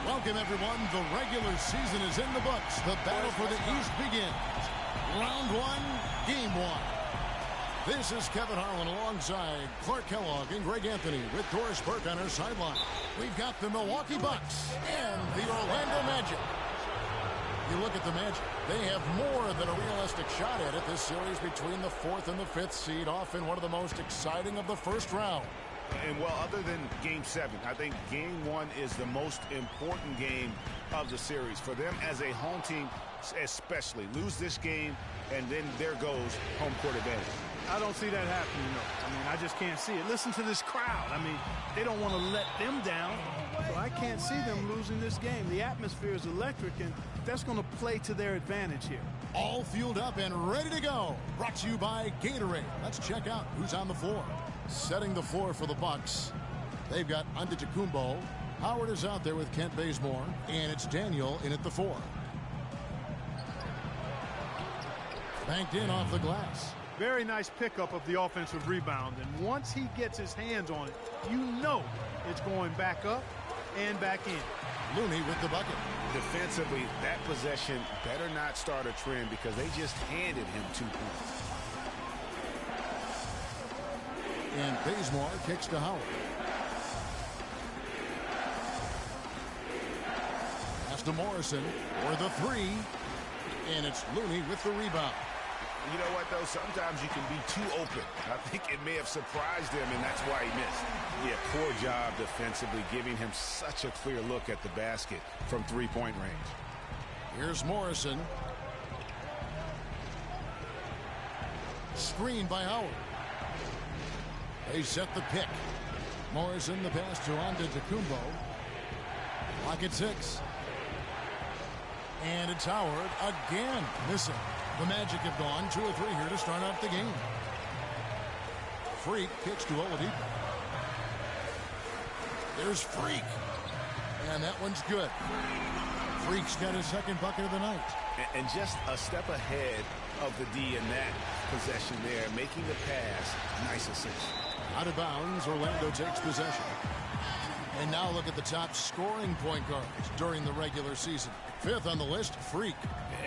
Welcome, everyone. The regular season is in the books. The battle for the East begins. Round one, game one. This is Kevin Harlan alongside Clark Kellogg and Greg Anthony with Doris Burke on our sideline. We've got the Milwaukee Bucks and the Orlando Magic. You look at the Magic, they have more than a realistic shot at it. This series between the 4th and the 5th seed, often one of the most exciting of the first round. And, well, other than Game 7, I think Game 1 is the most important game of the series. For them as a home team, especially, lose this game, and then there goes home court advantage. I don't see that happening, though. I mean, I just can't see it. Listen to this crowd. I mean, they don't want to let them down, so I can't see them losing this game. The atmosphere is electric, and that's going to play to their advantage here. All fueled up and ready to go. Brought to you by Gatorade. Let's check out who's on the floor. Setting the floor for the Bucks. They've got Antetokounmpo. Howard is out there with Kent Bazemore, and it's Daniel in at the 4. Banked in off the glass. Very nice pickup of the offensive rebound, and once he gets his hands on it, you know it's going back up and back in. Looney with the bucket. Defensively, that possession better not start a trend because they just handed him 2 points. And Bazemore kicks to Howard. Pass to Morrison for the 3. And it's Looney with the rebound. You know what, though? Sometimes you can be too open. I think it may have surprised him, and that's why he missed. Yeah, poor job defensively, giving him such a clear look at the basket from 3-point range. Here's Morrison. Screen by Howard. They set the pick. Morrison the pass to Antetokounmpo. Clock at 6. And it's Howard again missing. The Magic have gone 2 or 3 here to start out the game. Freak kicks to Oladipo. There's Freak. And that one's good. Freak's got his second bucket of the night. And just a step ahead of the D in that possession there, making the pass. Nice assist. Out of bounds, Orlando takes possession. And now look at the top scoring point guards during the regular season. 5th on the list, Freak.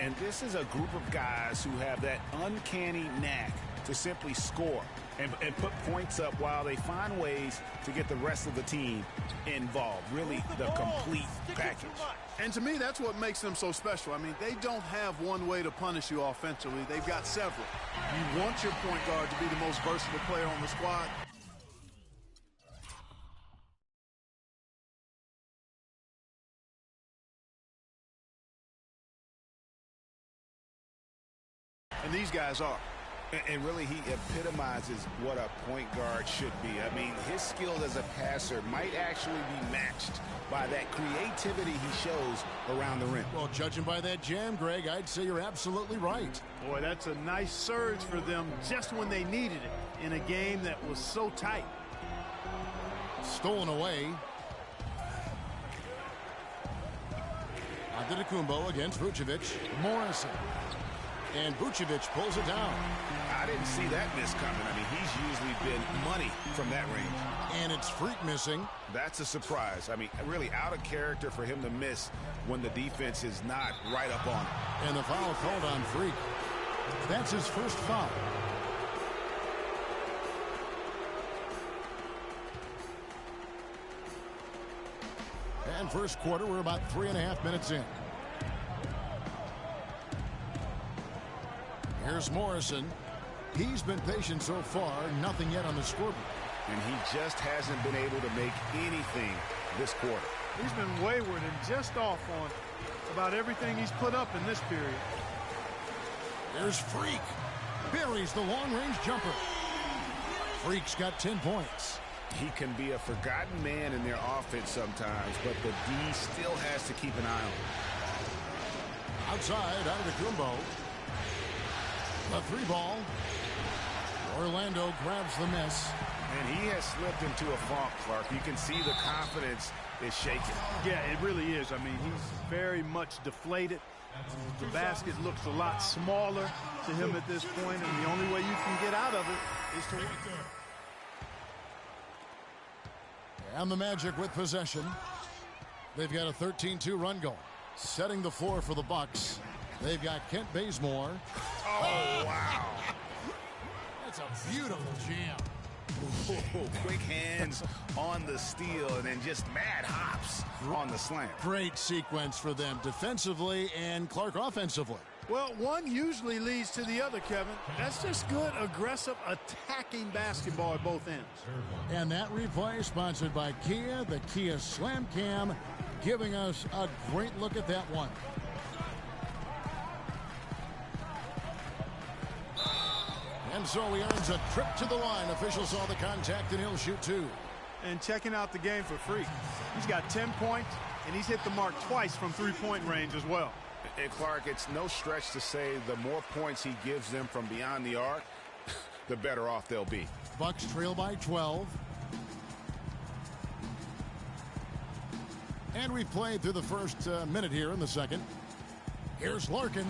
And this is a group of guys who have that uncanny knack to simply score and put points up while they find ways to get the rest of the team involved. Really the complete package. And to me, that's what makes them so special. I mean, they don't have one way to punish you offensively. They've got several. You want your point guard to be the most versatile player on the squad. And these guys are. And really, he epitomizes what a point guard should be. I mean, his skill as a passer might actually be matched by that creativity he shows around the rim. Well, judging by that jam, Greg, I'd say you're absolutely right. Boy, that's a nice surge for them just when they needed it in a game that was so tight. Stolen away. Antetokounmpo against Vucevic. Morrison. And Vucevic pulls it down. I didn't see that miss coming. I mean, he's usually been money from that range. And it's Freak missing. That's a surprise. I mean, really out of character for him to miss when the defense is not right up on him. And the foul called on Freak. That's his first foul. And first quarter, we're about 3.5 minutes in. Here's Morrison. He's been patient so far, nothing yet on the scoreboard. And he just hasn't been able to make anything this quarter. He's been wayward and just off on about everything he's put up in this period. There's Freak. Buries the long-range jumper. Freak's got 10 points. He can be a forgotten man in their offense sometimes, but the D still has to keep an eye on him. Outside, Antetokounmpo. The 3 ball. Orlando grabs the miss. And he has slipped into a funk, Clark. You can see the confidence is shaking. Yeah, it really is. I mean, he's very much deflated. The basket looks a lot smaller to him at this point, and the only way you can get out of it is to win. And the Magic with possession. They've got a 13-2 run going. Setting the floor for the Bucks. They've got Kent Bazemore. Oh, wow. That's a beautiful jam. Ooh, quick hands on the steal and then just mad hops on the slam. Great sequence for them defensively and Clark offensively. Well, one usually leads to the other, Kevin. That's just good, aggressive, attacking basketball at both ends. And that replay sponsored by Kia, the Kia Slam Cam, giving us a great look at that one. And so he earns a trip to the line. Officials saw the contact, and he'll shoot two. And checking out the game for Freak. He's got 10 points, and he's hit the mark twice from three-point range as well. And Clark, it's no stretch to say the more points he gives them from beyond the arc, the better off they'll be. Bucks trail by 12. And we played through the first minute here in the second. Here's Larkin.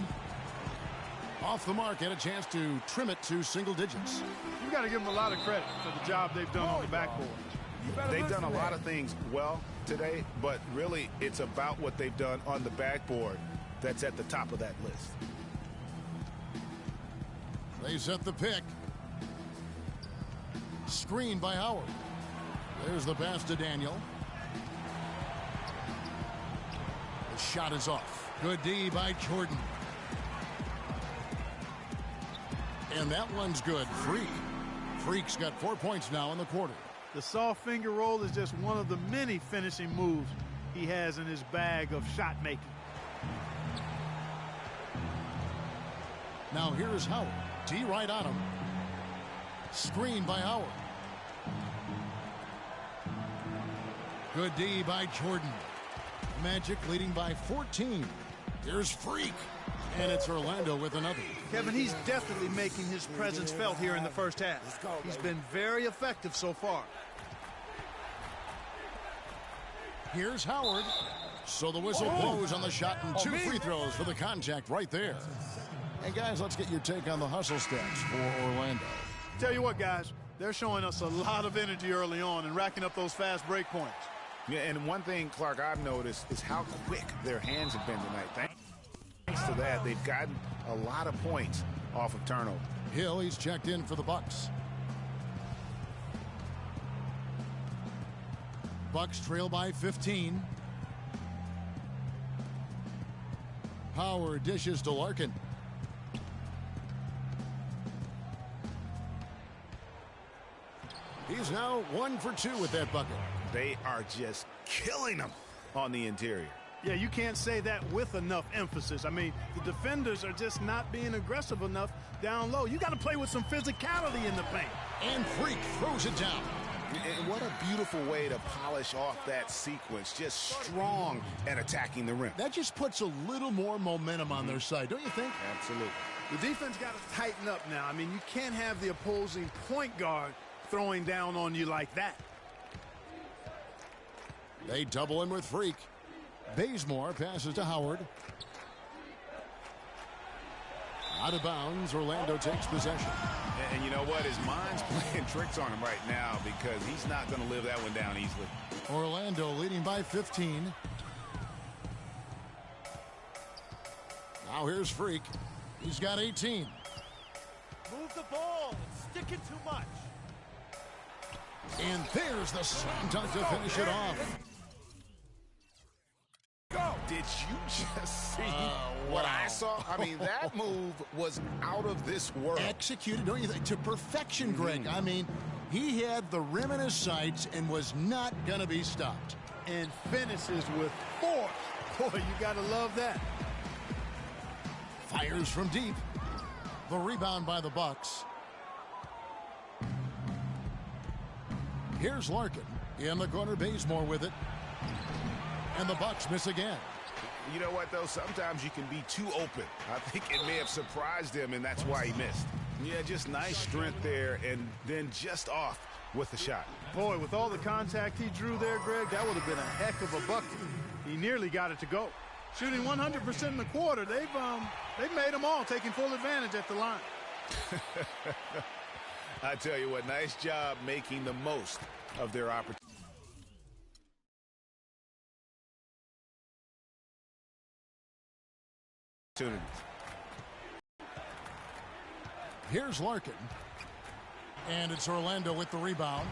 Off the mark, had a chance to trim it to single digits. You've got to give them a lot of credit for the job they've done on the backboard. They've done a lot of things well today, but really it's about what they've done on the backboard that's at the top of that list. They set the pick. Screen by Howard. There's the pass to Daniel. The shot is off. Good D by Jordan. And that one's good. Freak. Freak's got 4 points now in the quarter. The soft finger roll is just one of the many finishing moves he has in his bag of shot making. Now here's Howard. D right on him. Screen by Howard. Good D by Jordan. Magic leading by 14. Here's Freak. And it's Orlando with another. Kevin, he's definitely making his presence felt here in the first half. He's been very effective so far. Here's Howard. So the whistle blows on the shot and 2 free throws for the contact right there. And guys, let's get your take on the hustle steps for Orlando. Tell you what, guys, they're showing us a lot of energy early on and racking up those fast break points. Yeah, and one thing, Clark, I've noticed is how quick their hands have been tonight. Thanks to that, they've gotten a lot of points off of turnover. Hill, he's checked in for the Bucks. Bucks trail by 15. Howard dishes to Larkin. He's now 1 for 2 with that bucket. They are just killing them on the interior. Yeah, you can't say that with enough emphasis. I mean, the defenders are just not being aggressive enough down low. You got to play with some physicality in the paint. And Freak throws it down. And what a beautiful way to polish off that sequence. Just strong at attacking the rim. That just puts a little more momentum on their side, don't you think? Absolutely. The defense got to tighten up now. I mean, you can't have the opposing point guard throwing down on you like that. They double him with Freak. Bazemore passes to Howard. Out of bounds, Orlando takes possession. And you know what? His mind's playing tricks on him right now because he's not going to live that one down easily. Orlando leading by 15. Now here's Freak. He's got 18. Move the ball. It's sticking too much. And there's the slam dunk to finish it off. Did you just see what I saw? I mean, that move was out of this world. Executed, don't you think, to perfection, Greg. I mean, he had the rim in his sights and was not going to be stopped. And finishes with force. Boy, you got to love that. Fires from deep. The rebound by the Bucks. Here's Larkin. In the corner, Bazemore with it. And the Bucks miss again. You know what, though? Sometimes you can be too open. I think it may have surprised him, and that's why he missed. Yeah, just nice strength there, and then just off with the shot. Boy, with all the contact he drew there, Greg, that would have been a heck of a bucket. He nearly got it to go. Shooting 100% in the quarter, they've made them all, taking full advantage at the line. I tell you what, nice job making the most of their opportunity. opportunities. Here's Larkin. And it's Orlando with the rebound.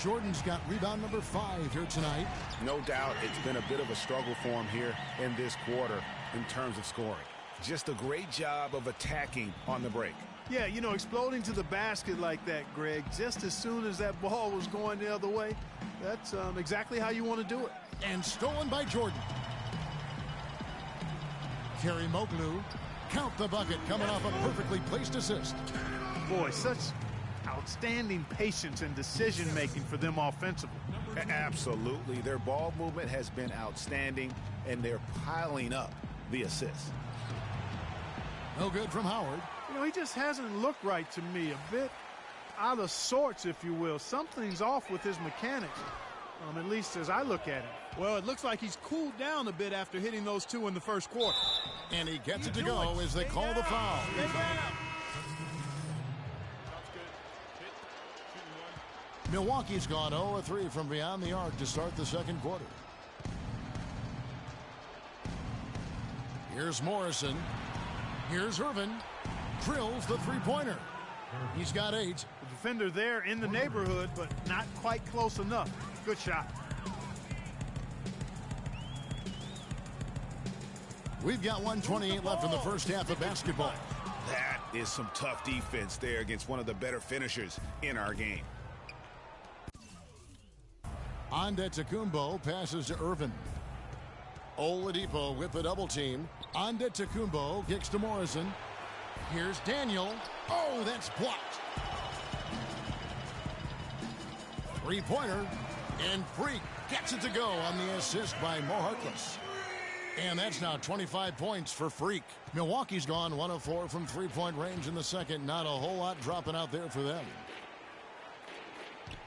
Jordan's got rebound number 5 here tonight. No doubt it's been a bit of a struggle for him here in this quarter in terms of scoring. Just a great job of attacking on the break. Yeah, you know, exploding to the basket like that, Greg, just as soon as that ball was going the other way, that's exactly how you want to do it. And stolen by Jordan. Kerry Moglu, count the bucket, coming off a perfectly placed assist. Boy, such outstanding patience and decision-making for them offensively. Absolutely. Their ball movement has been outstanding, and they're piling up the assists. No good from Howard. You know, he just hasn't looked right to me. A bit out of sorts, if you will. Something's off with his mechanics, at least as I look at him. Well, it looks like he's cooled down a bit after hitting those 2 in the first quarter. And he gets it to go as they call the foul. Milwaukee's gone 0-3 from beyond the arc to start the second quarter. Here's Morrison. Here's Irvin. Drills the three-pointer. He's got 8. The defender there in the neighborhood, but not quite close enough. Good shot. We've got 1:28 left in the first half of basketball. That is some tough defense there against one of the better finishers in our game. Antetokounmpo passes to Irvin. Oladipo with the double team. Antetokounmpo kicks to Morrison. Here's Daniel. Oh, that's blocked. Three-pointer. And Freak gets it to go on the assist by Mo Harkless. And that's now 25 points for Freak. Milwaukee's gone 1 of 4 from three-point range in the second. Not a whole lot dropping out there for them.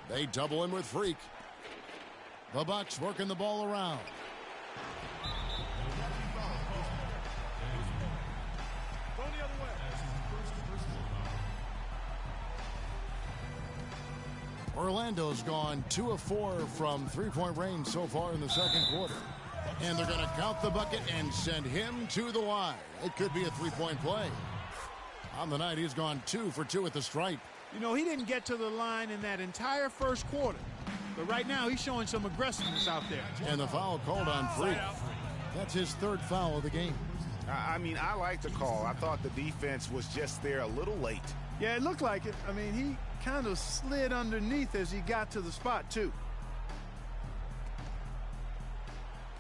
They double him with Freak. The Bucks working the ball around. Orlando's gone 2 of 4 from three-point range so far in the second quarter. And they're going to count the bucket and send him to the line. It could be a three-point play. On the night, he's gone 2 for 2 at the stripe. You know, he didn't get to the line in that entire first quarter. But right now, he's showing some aggressiveness out there. And the foul called on Freak. That's his 3rd foul of the game. I mean, I like the call. I thought the defense was just there a little late. Yeah, it looked like it. I mean, he kind of slid underneath as he got to the spot, too.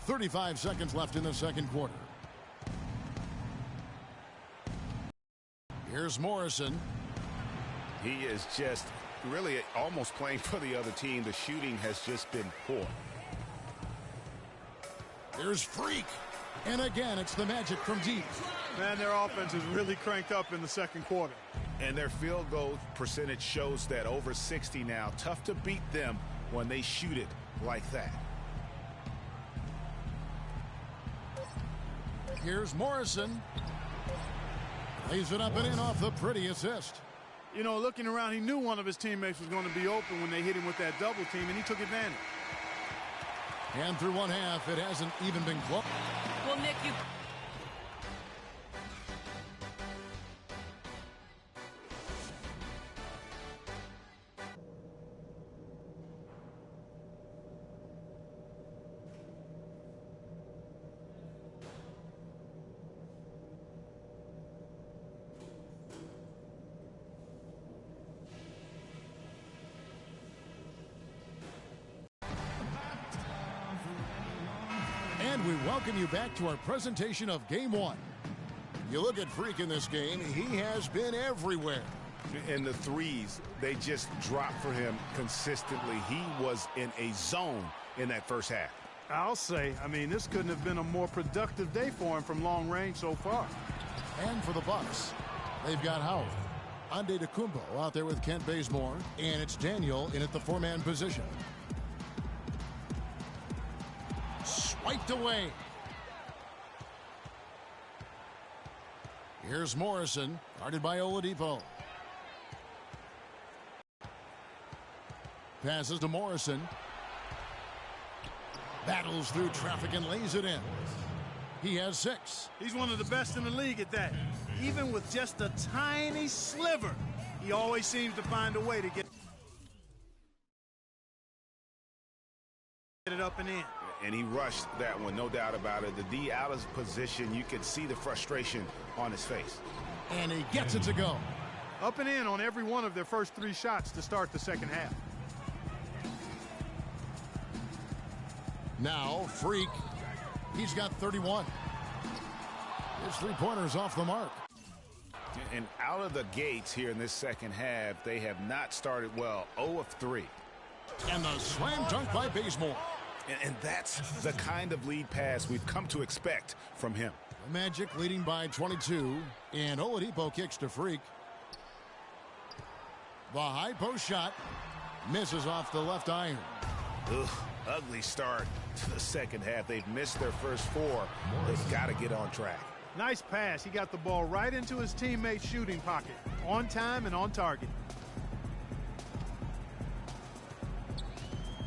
35 seconds left in the second quarter. Here's Morrison. He is just really almost playing for the other team. The shooting has just been poor. Here's Freak. And again, it's the Magic from deep. Man, their offense is really cranked up in the second quarter. And their field goal percentage shows that over 60 now. Tough to beat them when they shoot it like that. Here's Morrison. Lays it up and in off the pretty assist. You know, looking around, he knew one of his teammates was going to be open when they hit him with that double team, and he took advantage. And through one half, it hasn't even been close. Well, Nick, you... And we welcome you back to our presentation of Game 1. You look at Freak in this game, he has been everywhere. And the threes, they just dropped for him consistently. He was in a zone in that first half. I'll say, I mean, this couldn't have been a more productive day for him from long range so far. And for the Bucks, they've got Howard. Antetokounmpo out there with Kent Bazemore, and it's Daniel in at the 4-man position. Swiped away. Here's Morrison, guarded by Oladipo. Passes to Morrison. Battles through traffic and lays it in. He has 6. He's one of the best in the league at that. Even with just a tiny sliver, he always seems to find a way to get it up and in. And he rushed that one, no doubt about it. The D out of position, you could see the frustration on his face. And he gets it to go. Up and in on every one of their first 3 shots to start the second half. Now, Freak. He's got 31. His 3-pointer's off the mark. And out of the gates here in this second half, they have not started well. 0 of 3. And the slam dunk by Bazemore. And that's the kind of lead pass we've come to expect from him. The Magic leading by 22. And Oladipo kicks to Freak. The high post shot misses off the left iron. Ugh, ugly start to the second half. They've missed their first 4. They've got to get on track. Nice pass. He got the ball right into his teammate's shooting pocket. On time and on target.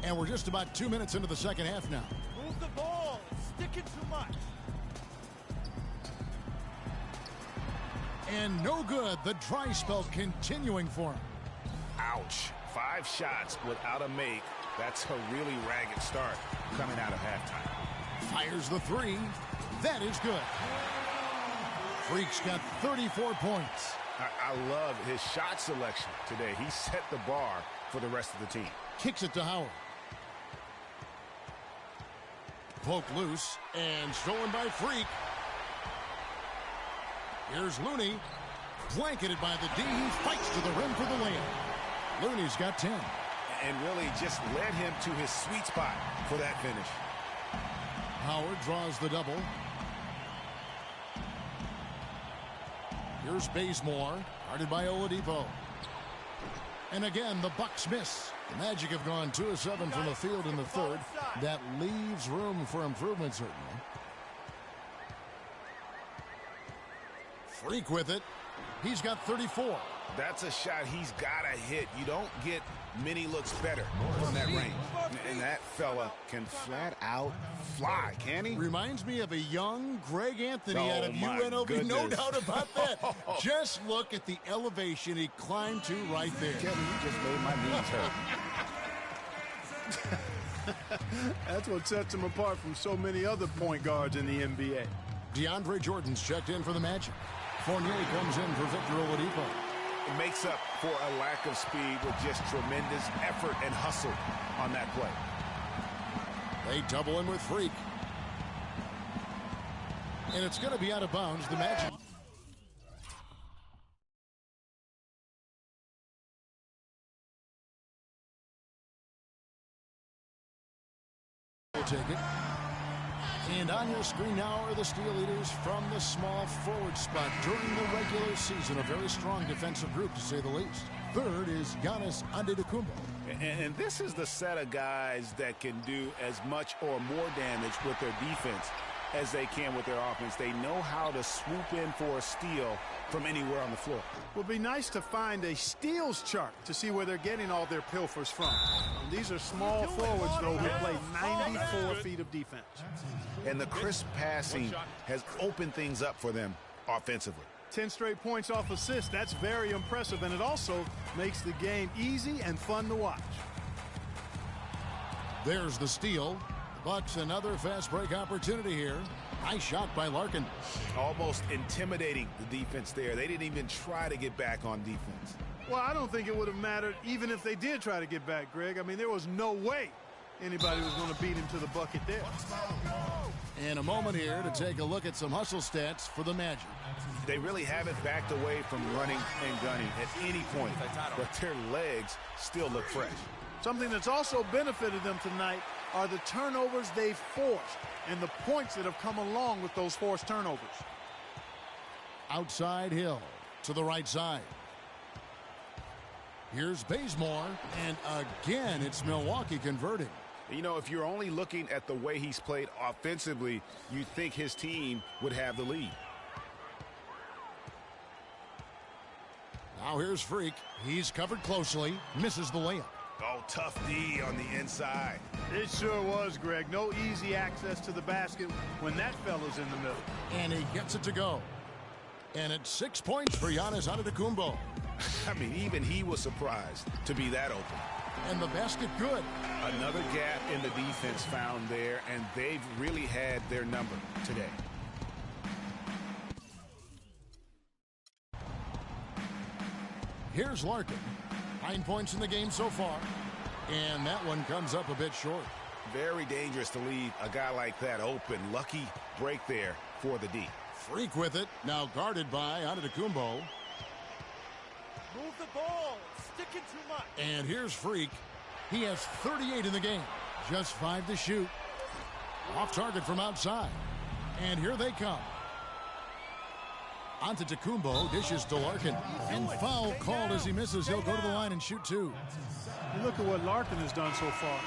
And we're just about 2 minutes into the second half now. Move the ball. It's sticking too much. And no good. The dry spell continuing for him. Ouch. 5 shots without a make. That's a really ragged start coming out of halftime. Fires the 3. That is good. Freak's got 34 points. I love his shot selection today. He set the bar for the rest of the team. Kicks it to Howard. Poked loose and stolen by Freak. Here's Looney. Blanketed by the D. He fights to the rim for the layup. Looney's got 10. And really just led him to his sweet spot for that finish. Howard draws the double. Here's Bazemore, guarded by Oladipo. And again, the Bucks miss. The Magic have gone 2 of 7 from the field in the third. That leaves room for improvement, certainly. Freak with it. He's got 34. That's a shot he's got to hit. You don't get many looks better from that range. And that fella can flat out fly, can he? Reminds me of a young Greg Anthony out of my UNLV. goodness. No doubt about that. Just look at the elevation he climbed to right there. Kevin, you just made my knees hurt. That's what sets him apart from so many other point guards in the NBA. DeAndre Jordan's checked in for the Magic. Fournier comes in for Victor Oladipo. It makes up for a lack of speed with just tremendous effort and hustle on that play. They double him with Freak. And it's going to be out of bounds. The Magic will take it. And on your screen now are the Steel Eaters from the small forward spot during the regular season. A very strong defensive group, to say the least. Third is Giannis Antetokounmpo. And this is the set of guys that can do as much or more damage with their defense as they can with their offense. They know how to swoop in for a steal from anywhere on the floor. It would be nice to find a steals chart to see where they're getting all their pilfers from. And these are small forwards, though, who play 94 feet of defense. And the crisp passing has opened things up for them offensively. 10 straight points off assists. That's very impressive, and it also makes the game easy and fun to watch. There's the steal. The Bucks another fast break opportunity here. Nice shot by Larkin. Almost intimidating the defense there. They didn't even try to get back on defense. Well, I don't think it would have mattered even if they did try to get back, Greg. I mean, there was no way anybody was going to beat him to the bucket there. And a moment here to take a look at some hustle stats for the Magic. They really haven't backed away from running and gunning at any point, but their legs still look fresh. Something that's also benefited them tonight are the turnovers they've forced and the points that have come along with those forced turnovers. Outside Hill to the right side. Here's Bazemore, and again it's Milwaukee converting. You know, if you're only looking at the way he's played offensively, you'd think his team would have the lead. Now here's Freak. He's covered closely, misses the layup. Oh, tough D on the inside. It sure was, Greg. No easy access to the basket when that fella's in the middle. And he gets it to go. And it's 6 points for Giannis Antetokounmpo. I mean, even he was surprised to be that open. And the basket good. Another gap in the defense found there, and they've really had their number today. Here's Larkin. 9 points in the game so far. And that one comes up a bit short. Very dangerous to leave a guy like that open. Lucky break there for the D. Freak with it. Now guarded by Antetokounmpo. Move the ball. It's sticking too much. And here's Freak. He has 38 in the game. Just 5 to shoot. Off target from outside. And here they come. Antetokounmpo dishes to Larkin. And foul called as he misses. He'll go to the line and shoot 2. And look at what Larkin has done so far.